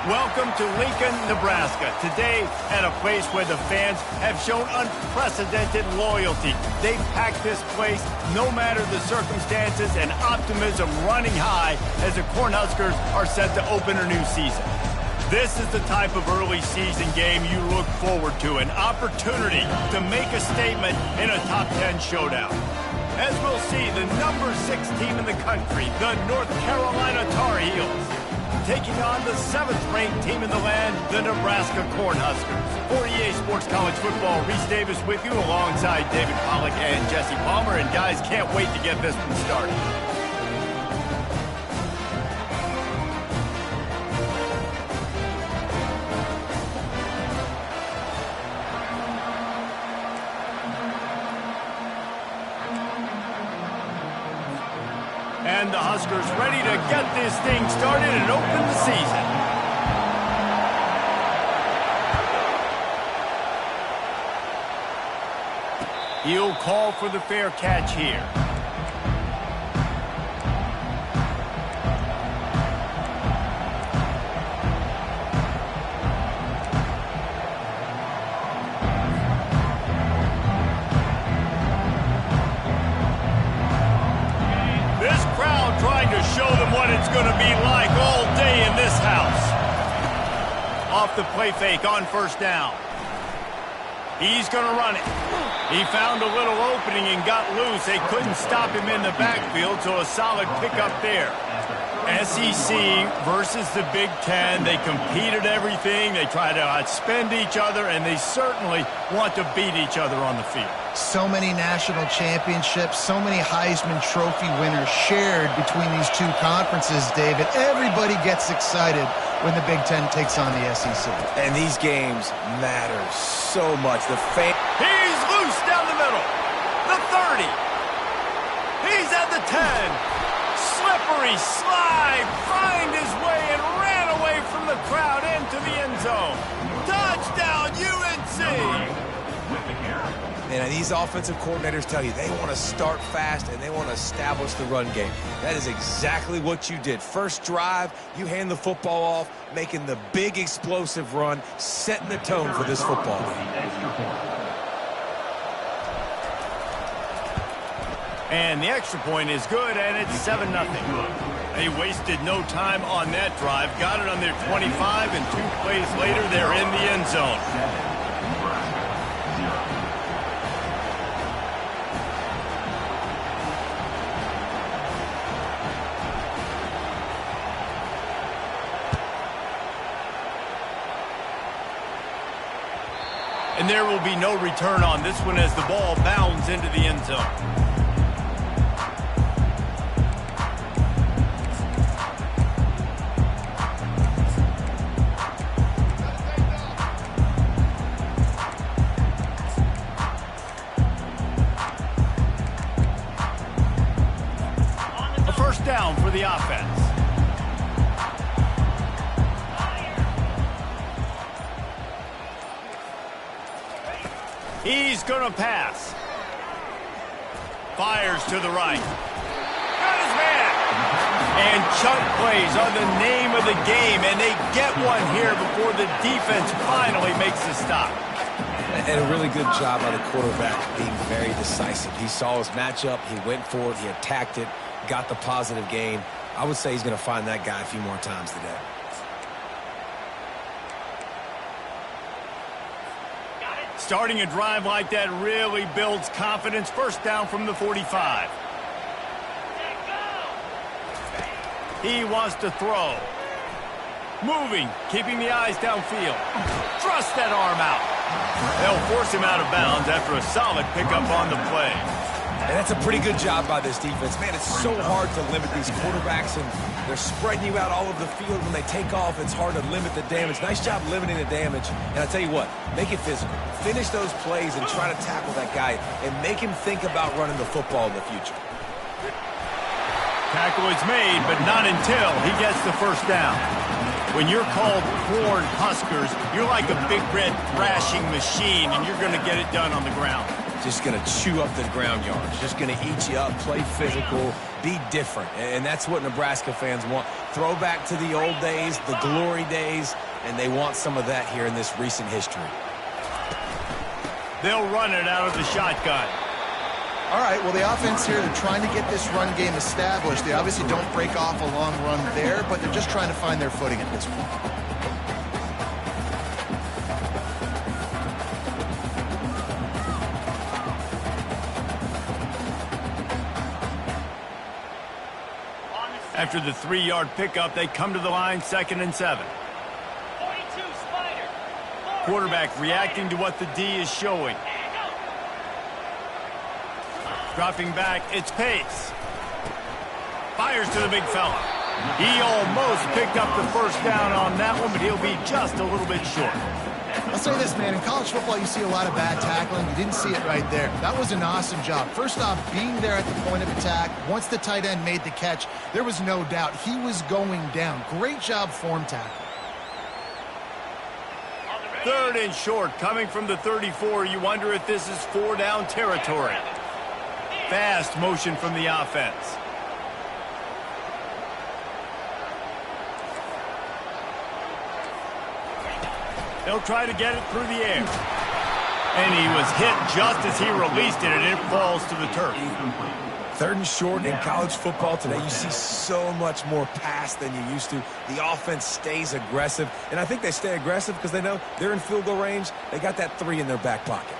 Welcome to Lincoln, Nebraska. Today, at a place where the fans have shown unprecedented loyalty. They've packed this place no matter the circumstances, and optimism running high as the Cornhuskers are set to open a new season. This is the type of early season game you look forward to, an opportunity to make a statement in a top 10 showdown. As we'll see, the number 6 team in the country, the North Carolina Tar Heels, taking on the 7th-ranked team in the land, the Nebraska Cornhuskers. For EA Sports College Football, Reese Davis with you alongside David Pollack and Jesse Palmer. And guys, can't wait to get this one started. And the Huskers ready to get this thing started and open the season. He'll call for the fair catch here. Show them what it's going to be like all day in this house. Off the play fake on first down. He's going to run it. He found a little opening and got loose. They couldn't stop him in the backfield, so a solid pickup there. SEC versus the Big Ten. They competed everything. They try to outspend each other, and they certainly want to beat each other on the field. So many national championships, so many Heisman Trophy winners shared between these two conferences, David. Everybody gets excited when the Big Ten takes on the SEC. And these games matter so much. He's loose down the middle. The 30. He's at the 10. Slippery slide, find his way and ran away from the crowd into the end zone. Touchdown, UNC! And these offensive coordinators tell you they want to start fast and they want to establish the run game. That is exactly what you did. First drive, you hand the football off, making the big explosive run, setting the tone for this football game. And the extra point is good, and it's 7-0. They wasted no time on that drive. Got it on their 25, and 2 plays later, they're in the end zone. And there will be no return on this one as the ball bounds into the end zone. Down for the offense. He's going to pass. Fires to the right. Got his man. And chunk plays are the name of the game, and they get one here before the defense finally makes the stop. And a really good job by the quarterback being very decisive. He saw his matchup, he went for it, he attacked it, got the positive gain. I would say he's going to find that guy a few more times today. Starting a drive like that really builds confidence. First down from the 45. He wants to throw. Moving, keeping the eyes downfield. Thrust that arm out. They'll force him out of bounds after a solid pickup on the play. And that's a pretty good job by this defense. Man, it's so hard to limit these quarterbacks, and they're spreading you out all over the field. When they take off, it's hard to limit the damage. Nice job limiting the damage. And I tell you what, make it physical. Finish those plays and try to tackle that guy and make him think about running the football in the future. Tackle is made, but not until he gets the first down. When you're called Corn Huskers, you're like a big red thrashing machine, and you're going to get it done on the ground. just going to chew up the ground yards, just going to eat you up, play physical, be different. And that's what Nebraska fans want. Throw back to the old days, the glory days, and they want some of that here in this recent history. They'll run it out of the shotgun. All right, well, the offense here, they're trying to get this run game established. They obviously don't break off a long run there, but they're just trying to find their footing at this point. After the 3-yard pickup, they come to the line, 2nd and 7. Quarterback reacting to what the D is showing. Dropping back, it's Pace. Fires to the big fella. He almost picked up the first down on that one, but he'll be just a little bit short. I'll say this, man. In college football, you see a lot of bad tackling. You didn't see it right there. That was an awesome job. First off, being there at the point of attack. Once the tight end made the catch, there was no doubt he was going down. Great job form tackle. 3rd and short, coming from the 34. You wonder if this is 4-down territory. Fast motion from the offense. They'll try to get it through the air. And he was hit just as he released it, and it falls to the turf. 3rd and short in college football today, you see so much more pass than you used to. The offense stays aggressive, and I think they stay aggressive because they know they're in field goal range. They got that 3 in their back pocket.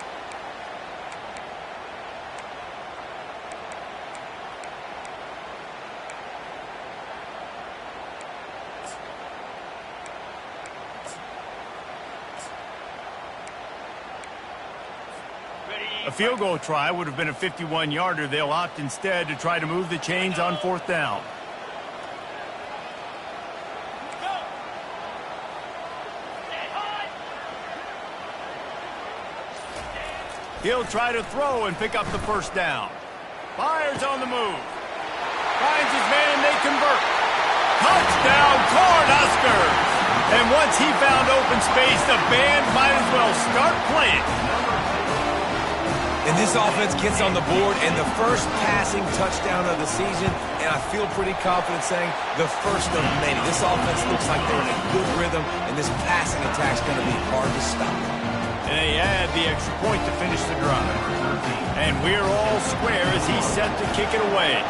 A field goal try would have been a 51-yarder. They'll opt instead to try to move the chains on 4th down. He'll try to throw and pick up the first down. Fires on the move. Finds his man and they convert. Touchdown, Cornhuskers! And once he found open space, the band might as well start playing. And this offense gets on the board, and the first passing touchdown of the season, and I feel pretty confident saying the first of many. This offense looks like they're in a good rhythm, and this passing attack's going to be hard to stop. And they add the extra point to finish the drive. And we're all square as he's set to kick it away.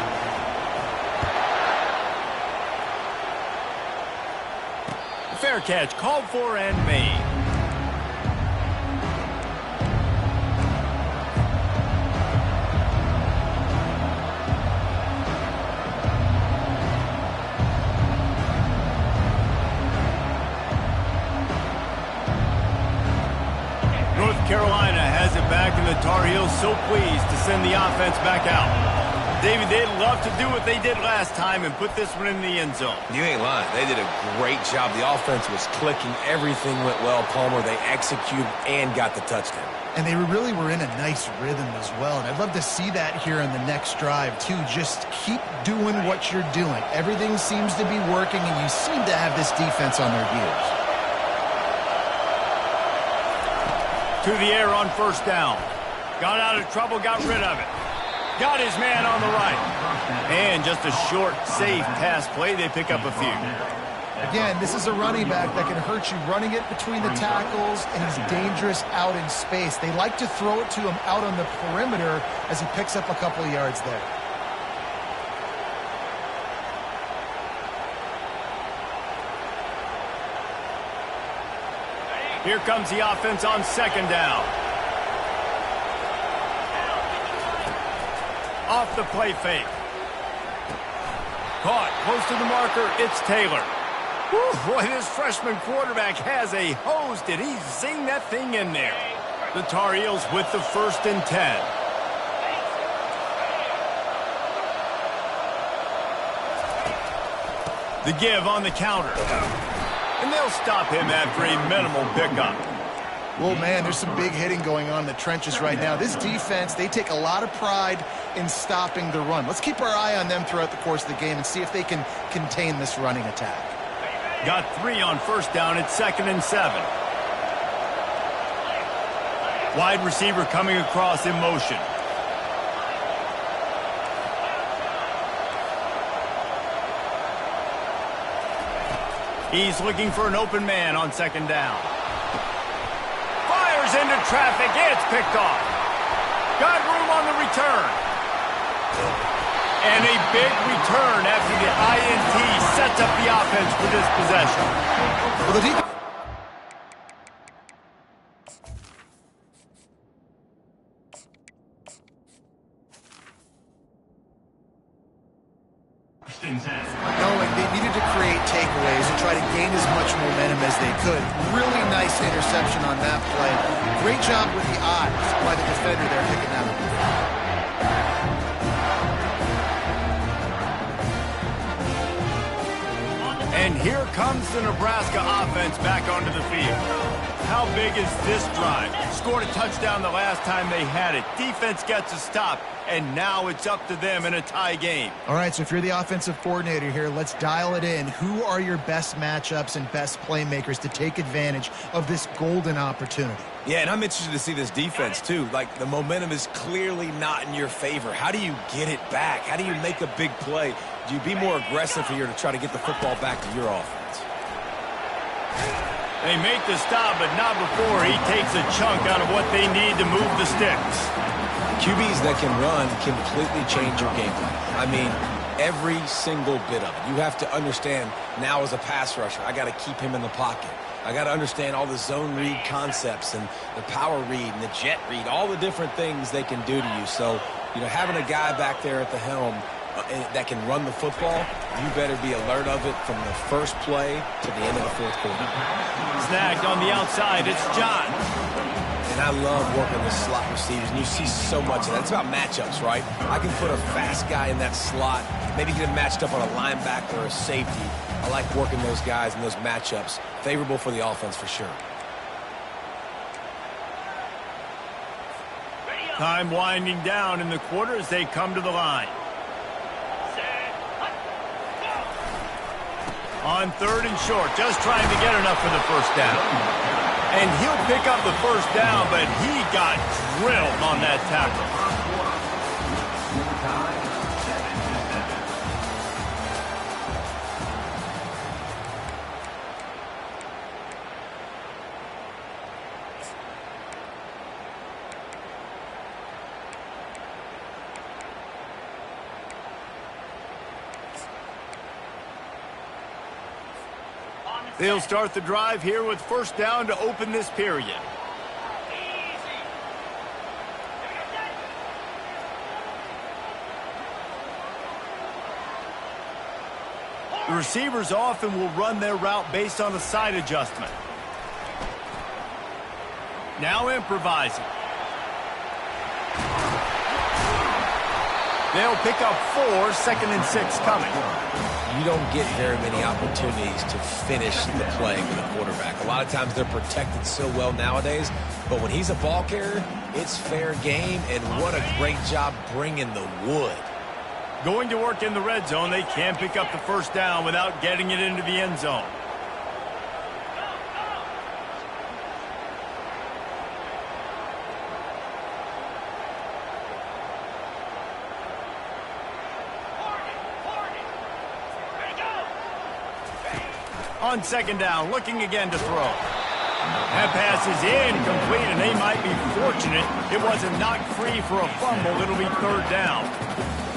Fair catch called for and made. Carolina has it back, and the Tar Heels so pleased to send the offense back out. David, they'd love to do what they did last time and put this one in the end zone. You ain't lying. They did a great job. The offense was clicking. Everything went well, Palmer. They executed and got the touchdown. And they really were in a nice rhythm as well. And I'd love to see that here in the next drive, too. Just keep doing what you're doing. Everything seems to be working, and you seem to have this defense on their heels. To the air on 1st down. Got out of trouble, got rid of it. Got his man on the right. And just a short, safe pass play. They pick up a few. Again, this is a running back that can hurt you running it between the tackles, and he's dangerous out in space. They like to throw it to him out on the perimeter as he picks up a couple of yards there. Here comes the offense on 2nd down. Off the play fake. Caught close to the marker. It's Taylor. Whew, boy, this freshman quarterback has a hose. Did he zing that thing in there? The Tar Heels with the 1st and 10. The give on the counter. And they'll stop him after a minimal pickup. Well, man, there's some big hitting going on in the trenches right now. This defense, they take a lot of pride in stopping the run. Let's keep our eye on them throughout the course of the game and see if they can contain this running attack. Got 3 on 1st down. It's 2nd and 7. Wide receiver coming across in motion. He's looking for an open man on second down. Fires into traffic. It's picked off. Got room on the return. And a big return after the INT sets up the offense for this possession. Well, the defense knowing they needed to create takeaways and try to gain as much momentum as they could. Really nice interception on that play. Great job with the eyes by the defender there picking that up. And here comes the Nebraska offense back onto the field. How big is this drive? Scored a touchdown the last time they had it. Defense gets a stop, and now it's up to them in a tie game. All right, so if you're the offensive coordinator here, let's dial it in. Who are your best matchups and best playmakers to take advantage of this golden opportunity? Yeah, and I'm interested to see this defense, too. Like, the momentum is clearly not in your favor. How do you get it back? How do you make a big play? Do you be more aggressive here to try to get the football back to your offense? They make the stop, but not before he takes a chunk out of what they need to move the sticks. QBs that can run completely change your game plan. I mean, every single bit of it. You have to understand now as a pass rusher, I got to keep him in the pocket. I got to understand all the zone read concepts and the power read and the jet read, all the different things they can do to you. So, you know, having a guy back there at the helm that can run the football, you better be alert of it from the first play to the end of the fourth quarter. Snagged on the outside, it's John. And I love working the slot receivers, and you see so much of that. It's about matchups, right? I can put a fast guy in that slot, maybe get him matched up on a linebacker or a safety. I like working those guys in those matchups. Favorable for the offense for sure. Time winding down in the quarter as they come to the line. On third and short, just trying to get enough for the first down. And he'll pick up the first down, but he got drilled on that tackle. They'll start the drive here with first down to open this period. The receivers often will run their route based on a side adjustment. Now improvising. They'll pick up 4, 2nd and 6 coming. You don't get very many opportunities to finish the play with a quarterback. A lot of times they're protected so well nowadays, but when he's a ball carrier, it's fair game, and what a great job bringing the wood. Going to work in the red zone, they can't pick up the first down without getting it into the end zone. On second down, looking again to throw. That pass is incomplete, and they might be fortunate it wasn't knocked free for a fumble. It'll be third down.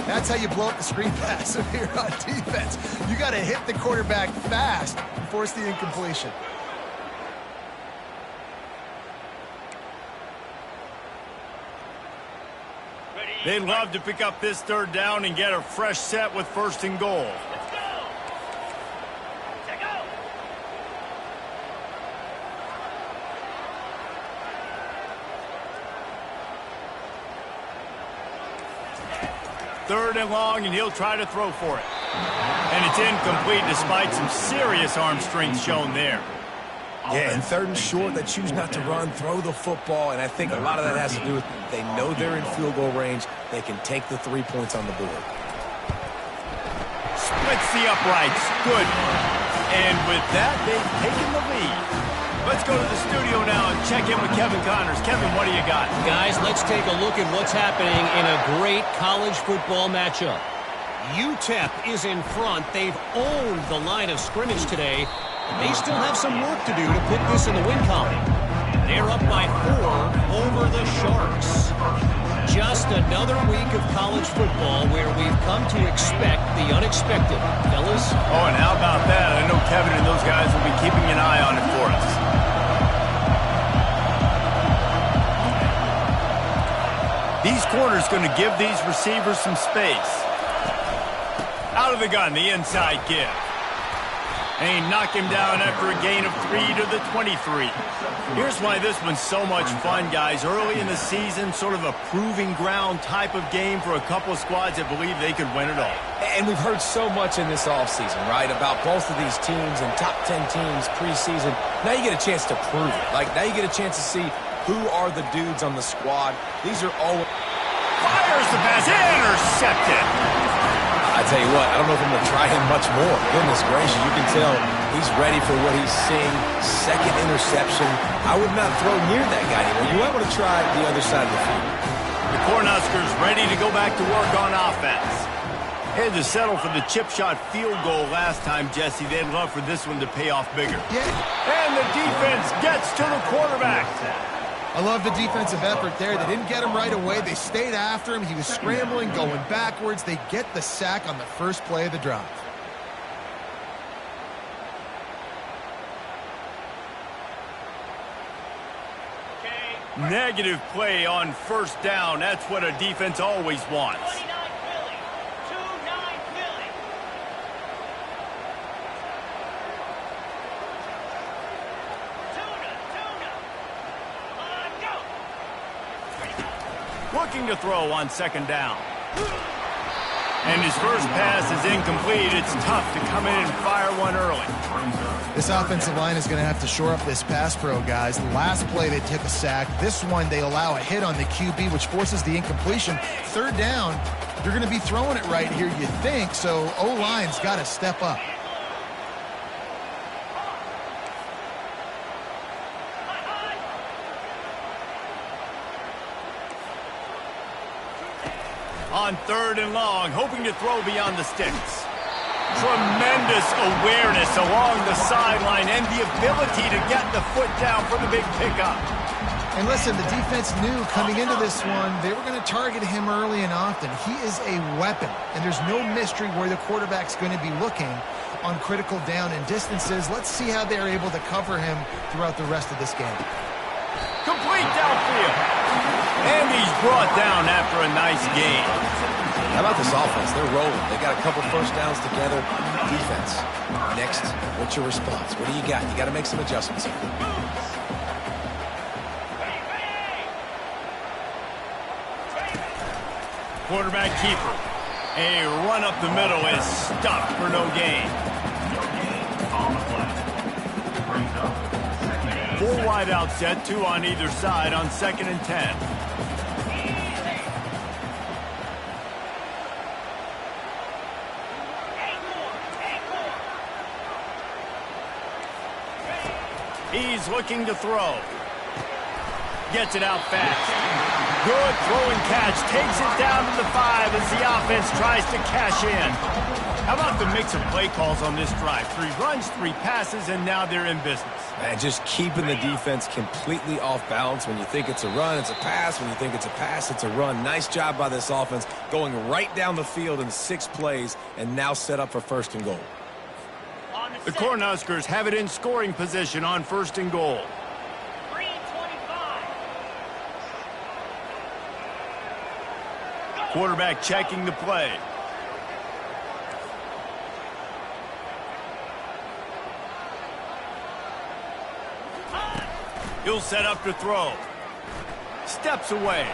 That's how you blow up the screen pass if you're on defense. You got to hit the quarterback fast and force the incompletion. They'd love to pick up this third down and get a fresh set with first and goal. Third and long, and he'll try to throw for it. And it's incomplete despite some serious arm strength shown there. Yeah, and third and short, they choose not to run, throw the football, and I think a lot of that has to do with they know they're in field goal range. They can take the 3 points on the board. Splits the uprights. Good. And with that, they've taken the lead. Let's go to the studio now and check in with Kevin Connors. Kevin, what do you got? Guys, let's take a look at what's happening in a great college football matchup. UTEP is in front. They've owned the line of scrimmage today. They still have some work to do to put this in the win column. They're up by 4 over the Sharks. Just another week of college football where we've come to expect the unexpected. Fellas? Oh, and how about that? I know Kevin and those guys will be keeping an eye on it for us. These corners going to give these receivers some space. Out of the gun, the inside give. And he knocked him down after a gain of 3 to the 23. Here's why this one's so much fun, guys. Early in the season, sort of a proving ground type of game for a couple of squads that believe they could win it all. And we've heard so much in this offseason, right, about both of these teams and top 10 teams preseason. Now you get a chance to prove it. Like, now you get a chance to see who are the dudes on the squad. These are all... Fires the pass, intercepted. I tell you what, I don't know if I'm going to try him much more. Goodness gracious, you can tell he's ready for what he's seeing. Second interception. I would not throw near that guy anymore. You might want to try the other side of the field. The Cornhuskers ready to go back to work on offense. Had to settle for the chip shot field goal last time, Jesse. They'd love for this one to pay off bigger. Yeah. And the defense gets to the quarterback. I love the defensive effort there. They didn't get him right away. They stayed after him. He was scrambling, going backwards. They get the sack on the first play of the drive. Negative play on first down. That's what a defense always wants. Looking to throw on second down. And his first pass is incomplete. It's tough to come in and fire one early. This offensive line is going to have to shore up this pass pro, guys. The last play they took a sack. This one they allow a hit on the QB, which forces the incompletion. Third down, you're going to be throwing it right here, you think, so O-line's got to step up. On third and long, hoping to throw beyond the sticks. Tremendous awareness along the sideline and the ability to get the foot down for the big pickup. And listen, the defense knew coming into this one, they were going to target him early and often. He is a weapon, and there's no mystery where the quarterback's going to be looking on critical down and distances. Let's see how they're able to cover him throughout the rest of this game. Complete downfield. And he's brought down after a nice game. How about this offense? They're rolling. They got a couple first downs together. Defense. Next, what's your response? What do you got? You got to make some adjustments here. Quarterback keeper. A run up the middle is stuffed for no gain. 4 wide out set, 2 on either side on 2nd and 10. He's looking to throw. Gets it out fast. Good throw and catch. Takes it down to the 5 as the offense tries to cash in. How about the mix of play calls on this drive? 3 runs, 3 passes, and now they're in business. And just keeping the defense completely off balance. When you think it's a run, it's a pass. When you think it's a pass, it's a run. Nice job by this offense going right down the field in 6 plays and now set up for 1st and goal. The Cornhuskers have it in scoring position on 1st and goal. Quarterback checking the play. He'll set up to throw. Steps away.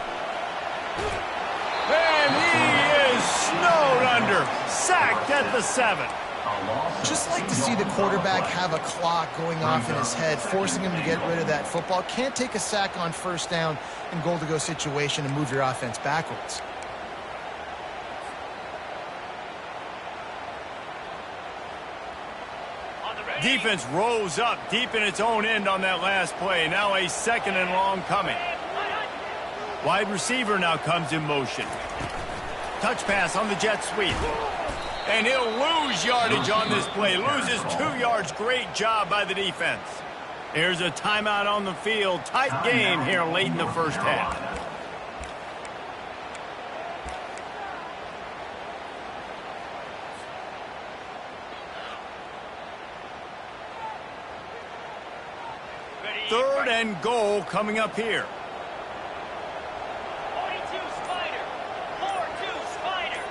And he is snowed under. Sacked at the 7. Just like to see the quarterback have a clock going off in his head, forcing him to get rid of that football. Can't take a sack on 1st down in goal-to-go situation and move your offense backwards. Defense rose up deep in its own end on that last play. Now a second and long coming. Wide receiver now comes in motion. Touch pass on the jet sweep. And he'll lose yardage on this play. Loses 2 yards. Great job by the defense. Here's a timeout on the field. Tight game here late in the first half. Third and goal coming up here. 42 Spider. 4-2 Spider.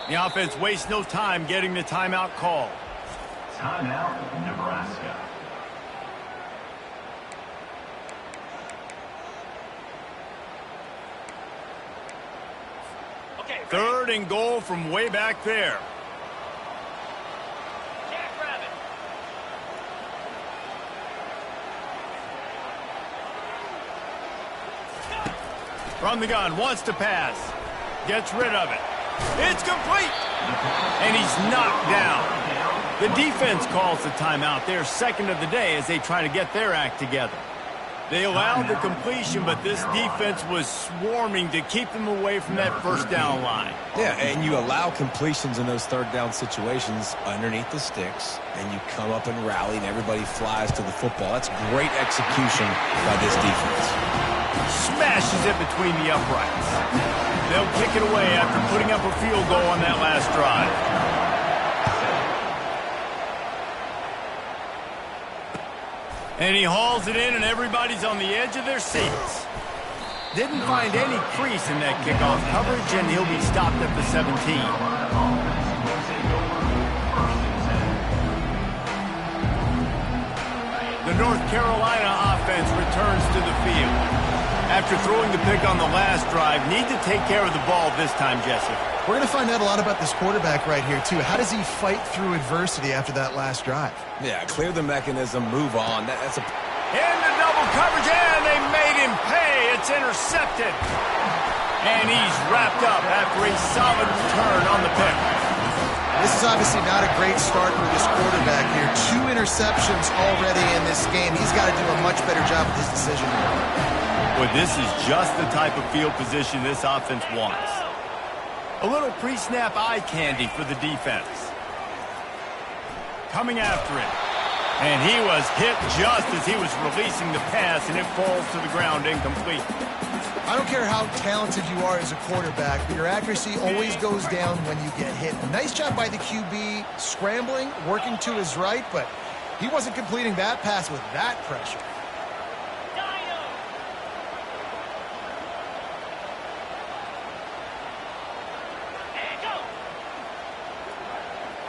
The offense wastes no time getting the timeout call. Timeout, Nebraska. Okay. Third and goal from way back there. Jackrabbit. From the gun, wants to pass. Gets rid of it. It's complete. And he's knocked down. The defense calls the timeout. They're second of the day as they try to get their act together. They allowed the completion, but this defense was swarming to keep them away from that first down line. Yeah, and you allow completions in those third down situations underneath the sticks, and you come up and rally, and everybody flies to the football. That's great execution by this defense. Smashes it between the uprights. They'll kick it away after putting up a field goal on that last drive. And he hauls it in, and everybody's on the edge of their seats. Didn't find any crease in that kickoff coverage, and he'll be stopped at the 17. The North Carolina offense returns to the field. After throwing the pick on the last drive, need to take care of the ball this time, Jesse. We're going to find out a lot about this quarterback right here, too. How does he fight through adversity after that last drive? Yeah, clear the mechanism, move on. That's a... Into double coverage, and they made him pay. It's intercepted. And he's wrapped up after a solid return on the pick. This is obviously not a great start for this quarterback here. 2 interceptions already in this game. He's got to do a much better job with his decision making. Well, this is just the type of field position this offense wants. A little pre-snap eye candy for the defense. Coming after it. And he was hit just as he was releasing the pass, and it falls to the ground incomplete. I don't care how talented you are as a quarterback, but your accuracy always goes down when you get hit. Nice job by the QB scrambling, working to his right, but he wasn't completing that pass with that pressure.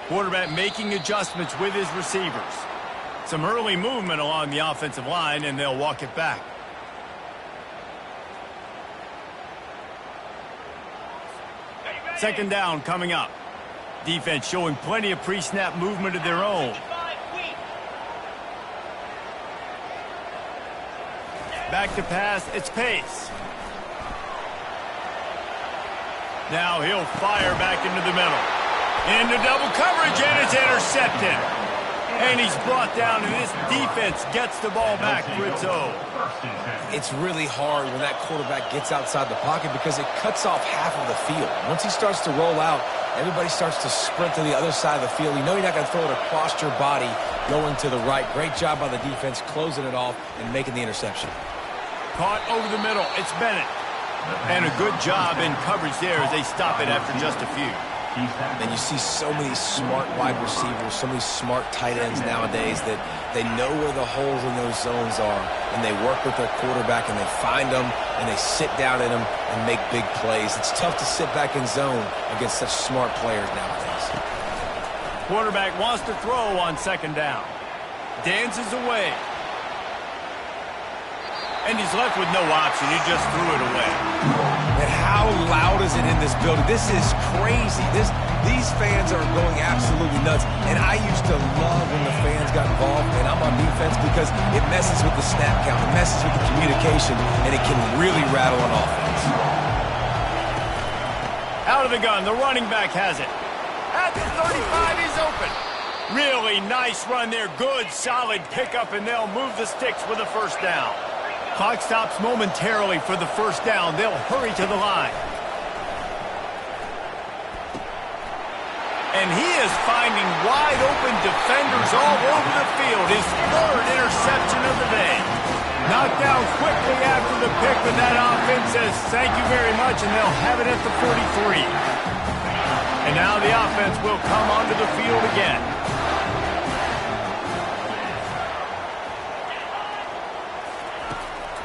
Quarterback making adjustments with his receivers. Some early movement along the offensive line, and they'll walk it back. Second down coming up. Defense showing plenty of pre-snap movement of their own. Back to pass, it's Pace. Now he'll fire back into the middle. Into double coverage, and it's intercepted. And he's brought down, and this defense gets the ball back for its own. It's really hard when that quarterback gets outside the pocket because it cuts off half of the field. Once he starts to roll out, everybody starts to sprint to the other side of the field. You know you're not going to throw it across your body going to the right. Great job by the defense closing it off and making the interception. Caught over the middle. It's Bennett. And a good job in coverage there as they stop it after just a few. And you see so many smart wide receivers, so many smart tight ends nowadays that they know where the holes in those zones are, and they work with their quarterback, and they find them, and they sit down in them and make big plays. It's tough to sit back in zone against such smart players nowadays. Quarterback wants to throw on second down. Dances away. And he's left with no option. He just threw it away. And how loud is it in this building? This is crazy. These fans are going absolutely nuts. And I used to love when the fans got involved, and I'm on defense because it messes with the snap count. It messes with the communication, and it can really rattle an offense. Out of the gun, the running back has it. At the 35, he's open. Really nice run there. Good, solid pickup, and they'll move the sticks with a first down. Clock stops momentarily for the first down. They'll hurry to the line. And he is finding wide-open defenders all over the field. His third interception of the day. Knocked down quickly after the pick, but that offense says thank you very much, and they'll have it at the 43. And now the offense will come onto the field again.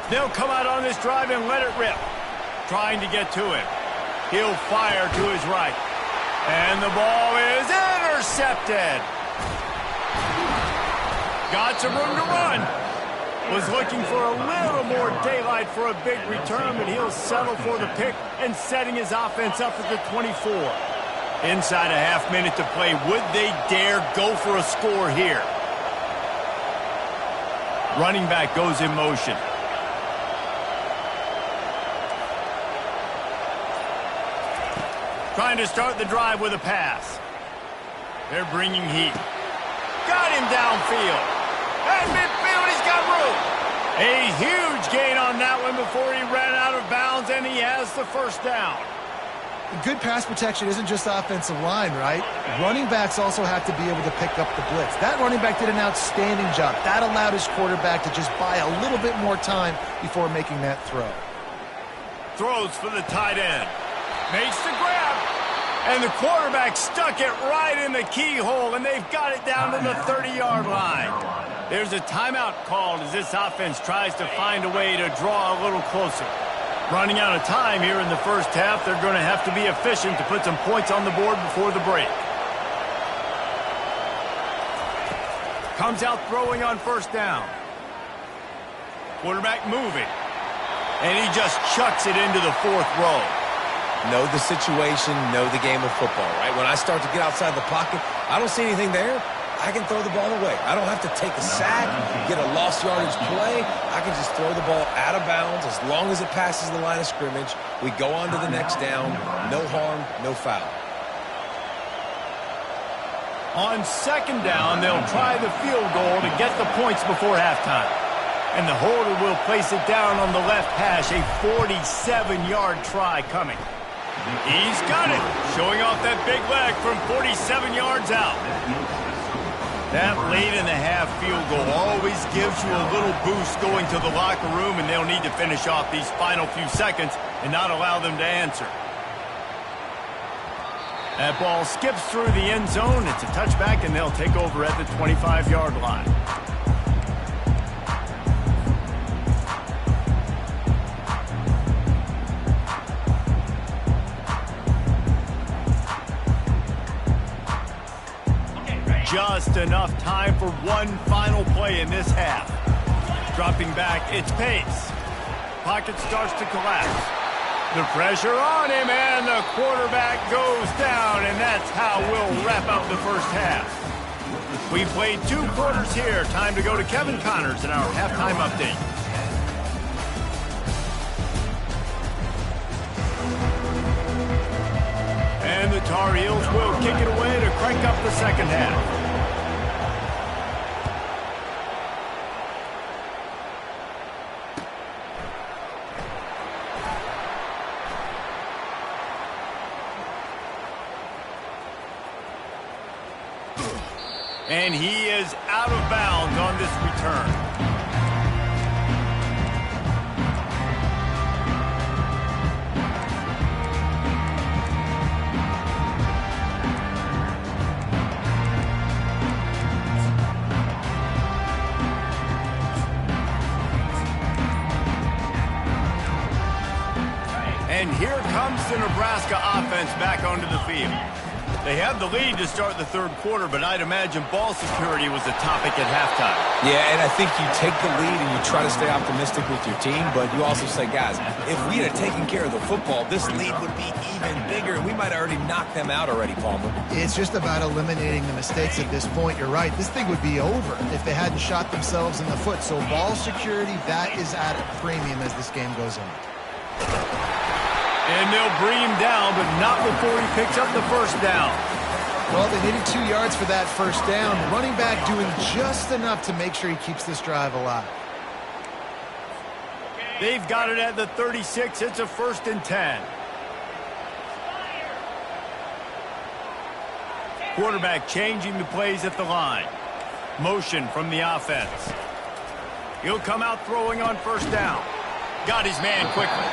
They'll come out on this drive and let it rip. Trying to get to him. He'll fire to his right. And the ball is intercepted. Got some room to run. Was looking for a little more daylight for a big return, but he'll settle for the pick and setting his offense up at the 24. Inside a half minute to play. Would they dare go for a score here? Running back goes in motion. Trying to start the drive with a pass. They're bringing heat. Got him downfield. And midfield, he's got room. A huge gain on that one before he ran out of bounds, and he has the first down. Good pass protection isn't just offensive line, right? Running backs also have to be able to pick up the blitz. That running back did an outstanding job. That allowed his quarterback to just buy a little bit more time before making that throw. Throws for the tight end. Makes the grab. And the quarterback stuck it right in the keyhole, and they've got it down to the 30-yard line. There's a timeout called as this offense tries to find a way to draw a little closer. Running out of time here in the first half, they're going to have to be efficient to put some points on the board before the break. Comes out throwing on first down. Quarterback moving. And he just chucks it into the fourth row. Know the situation, know the game of football, right? When I start to get outside the pocket, I don't see anything there. I can throw the ball away. I don't have to take a sack, get a lost yardage play. I can just throw the ball out of bounds as long as it passes the line of scrimmage. We go on to the next down. No harm, no foul. On second down, they'll try the field goal to get the points before halftime. And the holder will place it down on the left hash, a 47-yard try coming. He's got it, showing off that big leg from 47 yards out. That late-in-the-half field goal always gives you a little boost going to the locker room, and they'll need to finish off these final few seconds and not allow them to answer. That ball skips through the end zone. It's a touchback, and they'll take over at the 25-yard line. Just enough time for one final play in this half. Dropping back, it's Pace. Pocket starts to collapse. The pressure on him, and the quarterback goes down, and that's how we'll wrap up the first half. We played 2 quarters here. Time to go to Kevin Connors in our halftime update. And the Tar Heels will kick it away to crank up the second half. And he is out of bounds on this return. And here comes the Nebraska offense back onto the field. They have the lead to start the third quarter, but I'd imagine ball security was a topic at halftime. Yeah, and I think you take the lead and you try to stay optimistic with your team, but you also say, guys, if we had taken care of the football, this lead would be even bigger, and we might have already knocked them out already, Palmer. It's just about eliminating the mistakes at this point. You're right. This thing would be over if they hadn't shot themselves in the foot. So ball security, that is at a premium as this game goes on. And they'll bring him down, but not before he picks up the first down. Well, they needed 2 yards for that first down. Running back doing just enough to make sure he keeps this drive alive. They've got it at the 36. It's a 1st and 10. Quarterback changing the plays at the line. Motion from the offense. He'll come out throwing on 1st down. Got his man quickly.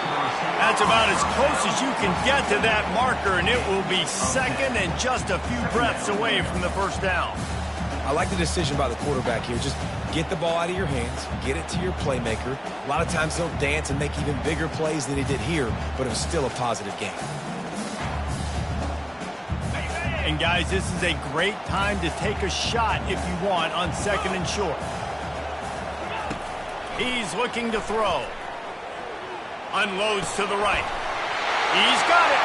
That's about as close as you can get to that marker, and it will be 2nd and just a few breaths away from the 1st down. I like the decision by the quarterback here. Just get the ball out of your hands, get it to your playmaker. A lot of times he'll dance and make even bigger plays than he did here, but it was still a positive game. And guys, this is a great time to take a shot if you want on 2nd and short. He's looking to throw. Unloads to the right. He's got it.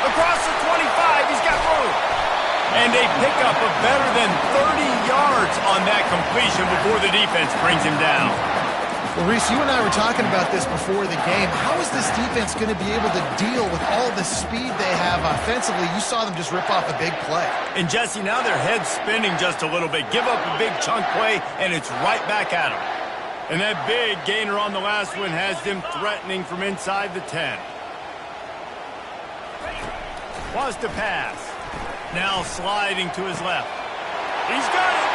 Across the 25, he's got room. And they pick up a better than 30 yards on that completion before the defense brings him down. Well, Reese, you and I were talking about this before the game. How is this defense going to be able to deal with all the speed they have offensively? You saw them just rip off a big play. And Jesse, now their head's spinning just a little bit. Give up a big chunk play, and it's right back at them. And that big gainer on the last one has them threatening from inside the 10. Was to pass. Now sliding to his left. He's got it.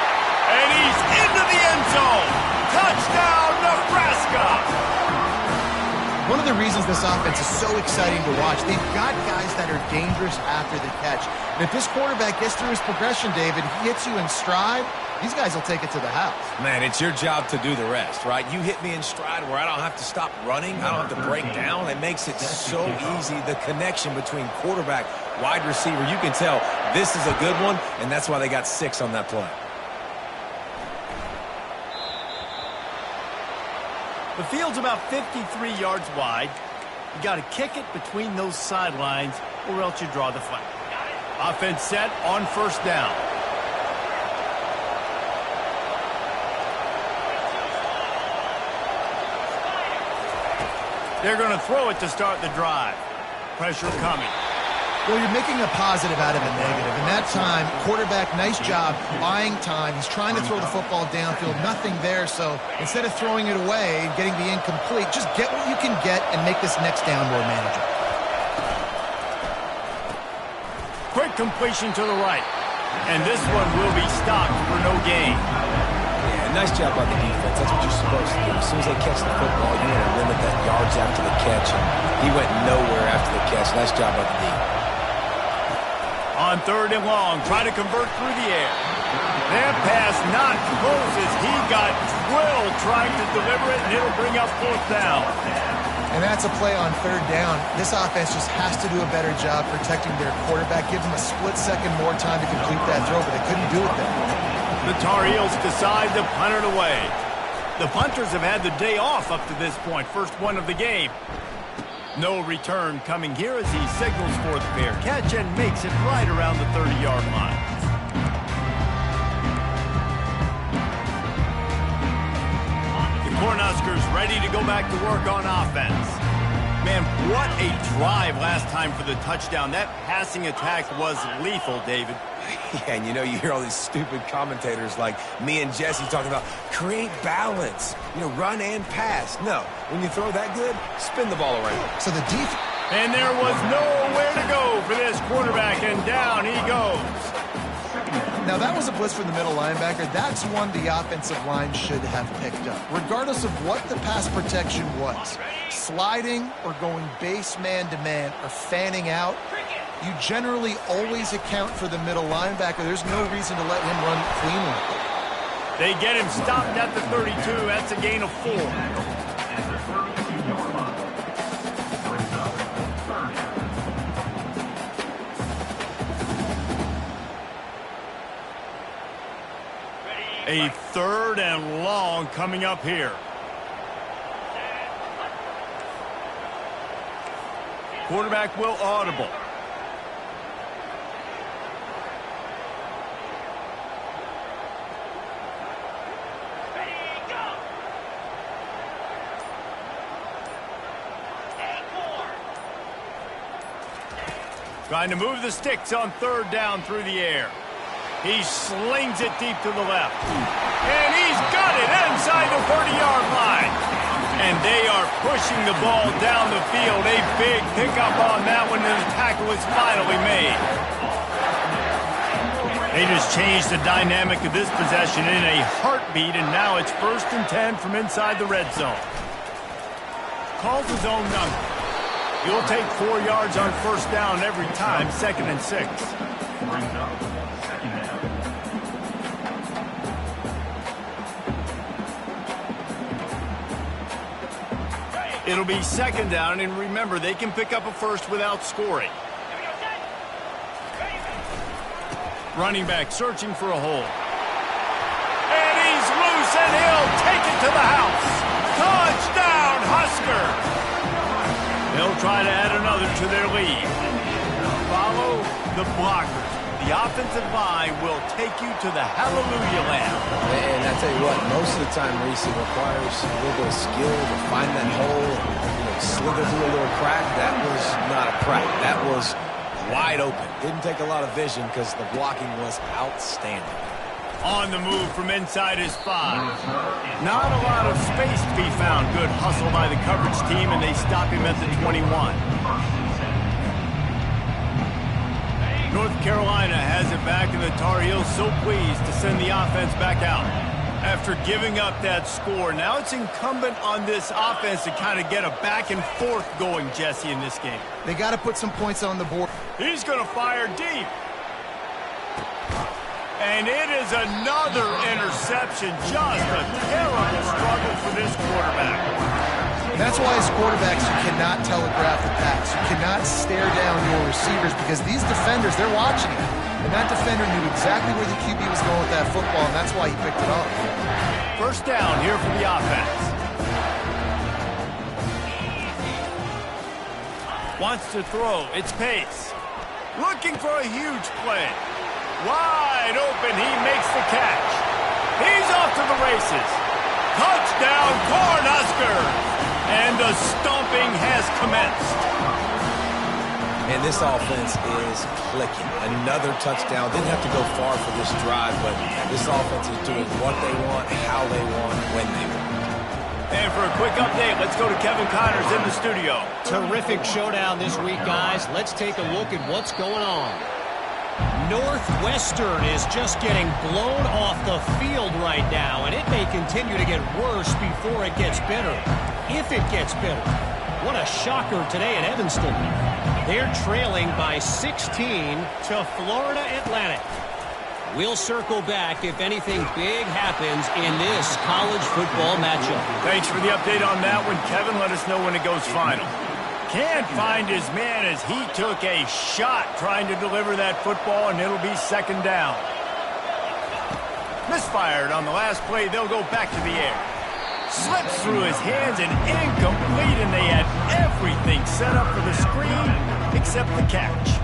And he's into the end zone. Touchdown, Nebraska. One of the reasons this offense is so exciting to watch, they've got guys that are dangerous after the catch. And if this quarterback gets through his progression, David, he hits you in stride, these guys will take it to the house. Man, it's your job to do the rest, right? You hit me in stride where I don't have to stop running. I don't have to break down. It makes it so easy. The connection between quarterback, wide receiver, you can tell this is a good one, and that's why they got 6 on that play. The field's about 53 yards wide. You got to kick it between those sidelines, or else you draw the flag. Offense set on 1st down. They're going to throw it to start the drive. Pressure coming. Well, you're making a positive out of a negative. In that time, quarterback, nice job, buying time. He's trying to throw the football downfield, nothing there. So instead of throwing it away and getting the incomplete, just get what you can get and make this next down more manageable. Quick completion to the right. And this one will be stopped for no gain. Yeah, nice job by the defense. That's what you're supposed to do. As soon as they catch the football, you want to limit that yards after the catch. And he went nowhere after the catch. Nice job by the defense. On 3rd and long, try to convert through the air. That pass not close as he got drilled trying to deliver it, and it'll bring up 4th down. And that's a play on 3rd down. This offense just has to do a better job protecting their quarterback. Give them a split second more time to complete that throw, but they couldn't do it there. The Tar Heels decide to punt it away. The punters have had the day off up to this point. First one of the game. No return coming here as he signals for the fair catch and makes it right around the 30-yard line. The Cornhuskers ready to go back to work on offense. Man, what a drive last time for the touchdown. That passing attack was lethal, David. Yeah, and you hear all these stupid commentators like me and Jesse talking about create balance, run and pass. No, when you throw that good, spin the ball around. So the defense... And there was nowhere to go for this quarterback, and down he goes. Now, that was a blitz from the middle linebacker. That's one the offensive line should have picked up, regardless of what the pass protection was. Sliding or going base man-to-man or fanning out, you generally always account for the middle linebacker. There's no reason to let him run cleanly. They get him stopped at the 32. That's a gain of 4. A 3rd and long coming up here. Quarterback will audible. Trying to move the sticks on third down through the air. He slings it deep to the left. And he's got it inside the 30-yard line. And they are pushing the ball down the field. A big pickup on that one, and the tackle is finally made. They just changed the dynamic of this possession in a heartbeat, and now it's 1st and 10 from inside the red zone. Calls his own number. He'll take 4 yards on 1st down every time, 2nd and 6. It'll be 2nd down, and remember, they can pick up a first without scoring. Running back searching for a hole. And he's loose, and he'll take it to the house. Touchdown, Husker! They'll try to add another to their lead. Follow the blockers. The offensive line will take you to the hallelujah land. And I tell you what, most of the time, Reese, it requires a little bit of skill to find that hole and slither through a little crack. That was not a crack. That was wide open. Didn't take a lot of vision because the blocking was outstanding. On the move from inside his 5. Not a lot of space to be found. Good hustle by the coverage team, and they stop him at the 21. North Carolina has it back, and the Tar Heels so pleased to send the offense back out. After giving up that score, now it's incumbent on this offense to kind of get a back and forth going, Jesse, in this game. They got to put some points on the board. He's going to fire deep. And it is another interception. Just a terrible struggle for this quarterback. And that's why as quarterbacks, you cannot telegraph the pass. You cannot stare down your receivers because these defenders, they're watching it. And that defender knew exactly where the QB was going with that football, and that's why he picked it up. 1st down here for the offense. Wants to throw. It's Pace. Looking for a huge play. Wide open. He makes the catch. He's off to the races. Touchdown, Cornhuskers. And the stomping has commenced. And this offense is clicking. Another touchdown. Didn't have to go far for this drive, but this offense is doing what they want, how they want, when they want. And for a quick update, let's go to Kevin Connors in the studio. Terrific showdown this week, guys. Let's take a look at what's going on. Northwestern is just getting blown off the field right now, and it may continue to get worse before it gets better. If it gets better. What a shocker today at Evanston. They're trailing by 16 to Florida Atlantic. We'll circle back if anything big happens in this college football matchup. Thanks for the update on that one, Kevin. Let us know when it goes final. Can't find his man as he took a shot trying to deliver that football, and it'll be 2nd down. Misfired on the last play. They'll go back to the air. Slips through his hands and incomplete, and they had everything set up for the screen except the catch.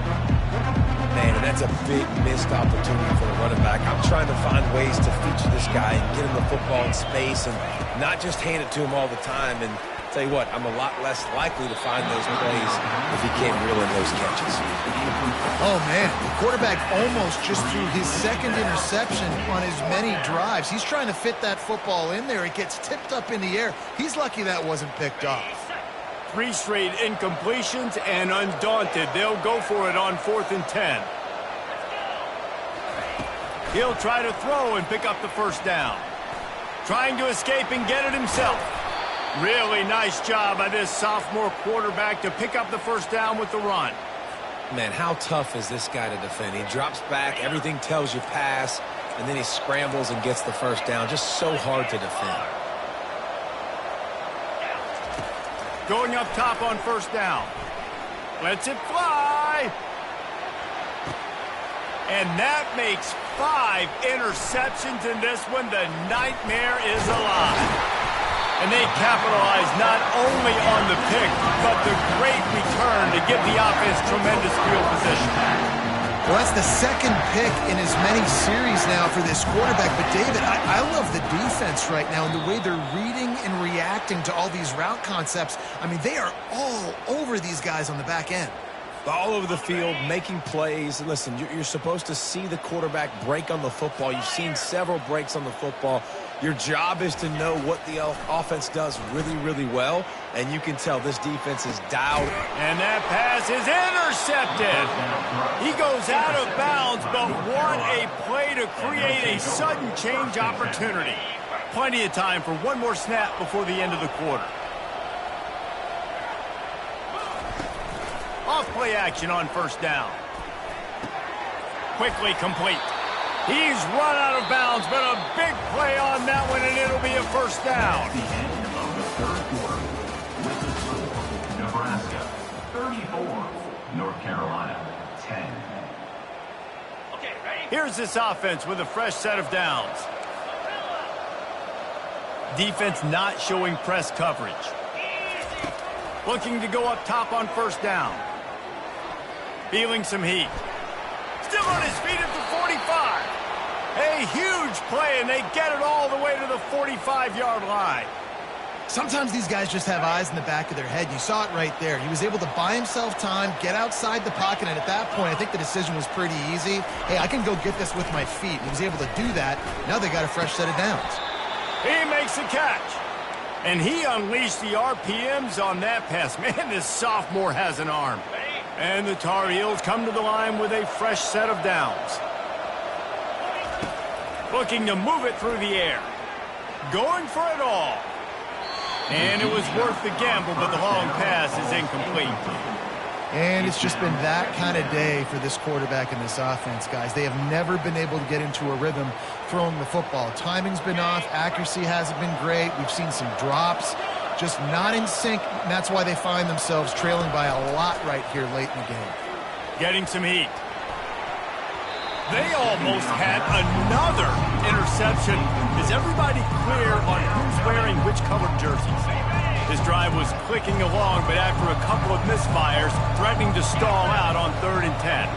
Man, and that's a big missed opportunity for the running back. I'm trying to find ways to feature this guy and get him the football in space and not just hand it to him all the time. And tell you what, I'm a lot less likely to find those plays if he can't reel in those catches. Oh, man, the quarterback almost just threw his 2nd interception on as many drives. He's trying to fit that football in there. It gets tipped up in the air. He's lucky that wasn't picked off. 3 straight incompletions, and undaunted, they'll go for it on 4th and 10. He'll try to throw and pick up the 1st down. Trying to escape and get it himself. Really nice job by this sophomore quarterback to pick up the 1st down with the run. Man, how tough is this guy to defend? He drops back, everything tells you pass, and then he scrambles and gets the 1st down. Just so hard to defend. Going up top on 1st down. Lets it fly. And that makes 5 interceptions in this one. The nightmare is alive. And they capitalize not only on the pick, but the great return to give the offense tremendous field position. Well, that's the 2nd pick in as many series now for this quarterback. But, David, I love the defense right now and the way they're reading and reacting to all these route concepts. I mean, they are all over these guys on the back end. all over the field, making plays. Listen, you're supposed to see the quarterback break on the football. You've seen several breaks on the football. Your job is to know what the offense does really, really well, and you can tell this defense is dialed. And that pass is intercepted. He goes out of bounds, but what a play to create a sudden change opportunity. Plenty of time for one more snap before the end of the quarter. Off-play action on first down. Quickly complete. He's run out of bounds, but a big play on that one, and it'll be a first down. The end of the third quarter. With the score, Nebraska 34, North Carolina 10. Okay, ready? Here's this offense with a fresh set of downs. Defense not showing press coverage. Looking to go up top on first down. Feeling some heat. Still on his feet at the 45. A huge play, and they get it all the way to the 45-yard line. Sometimes these guys just have eyes in the back of their head. You saw it right there. He was able to buy himself time, get outside the pocket, and at that point, I think the decision was pretty easy. Hey, I can go get this with my feet. He was able to do that. Now they got a fresh set of downs. He makes a catch. And he unleashed the RPMs on that pass. Man, this sophomore has an arm. And the Tar Heels come to the line with a fresh set of downs. Looking to move it through the air. Going for it all. And it was worth the gamble, but the long pass is incomplete. And it's just been that kind of day for this quarterback and this offense, guys. They have never been able to get into a rhythm throwing the football. Timing's been off. Accuracy hasn't been great. We've seen some drops. Just not in sync, and that's why they find themselves trailing by a lot right here late in the game. Getting some heat. They almost had another interception. Is everybody clear on who's wearing which colored jerseys? This drive was clicking along, but after a couple of misfires, threatening to stall out on 3rd and 10.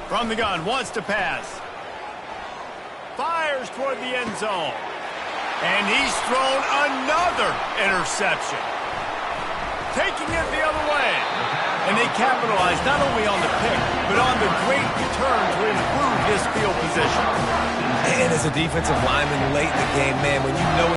From the gun, wants to pass. Fires toward the end zone. And he's thrown another interception. Taking it the other way. And they capitalize not only on the pick, but on the great return to improve this field position. And as a defensive lineman late in the game, man, when you know